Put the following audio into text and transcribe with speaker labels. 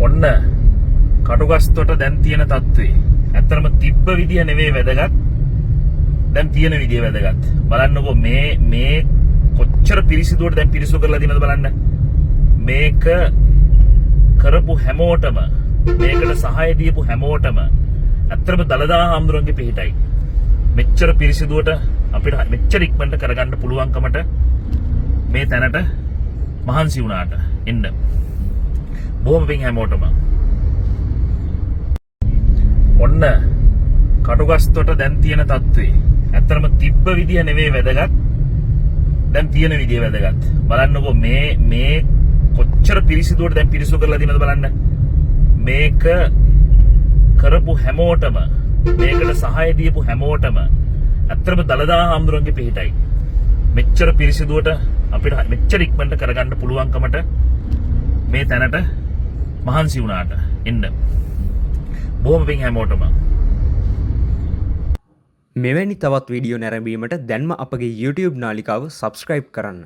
Speaker 1: ඔන්න කටුගස්තොට දැන් තියෙන තත්ත්වේ. ඇත්තටම තිබ්බ විදිය නෙවෙයි වැදගත්. දැන් තියෙන විදිය වැදගත්. බලන්නකෝ මේ කොච්චර පිරිසිදුවට දැන් පිරිසු කරලා දිනවද බලන්න. මේක කරපු හැමෝටම මේකට සහාය දීපු හැමෝටම ඇත්තටම දලදා හාමුදුරන්ගේ පිහිටයි. මෙච්චර පිරිසිදුවට අපිට මෙච්චර ඉක්මනට කරගන්න පුළුවන්කමට මේ තැනට මහන්සි වුණාට එන්න. බොහොම පිං හැමෝටම. ඔන්න කටුගස්තොට දැන් තියෙන තත්ත්වේ. ඇත්තටම තිබ්බ විදිය නෙවෙයි වැදගත්. දැන් තියෙන විදිය වැදගත්. බලන්නකෝ මේ කොච්චර පිරිසිදුවට දැන් පිරිසු කරලා දිනවද බලන්න. මේක කරපු හැමෝටම මේකට සහාය දීපු හැමෝටම ඇත්තටම දලදා හාමුදුරන්ගේ පිහිටයි. මෙච්චර පිරිසිදුවට අපිට මෙච්චර ඉක්මනට කරගන්න පුළුවන්කමට මේ තැනට මහන්සි වුණාට එන්න. බොහොම පිං හැමෝටම.
Speaker 2: මෙවැනි තවත් වීඩියෝ නැරඹීමට දැන්ම අපගේ YouTube නාලිකාව සබස්ක්‍රයිබ් කරන්න.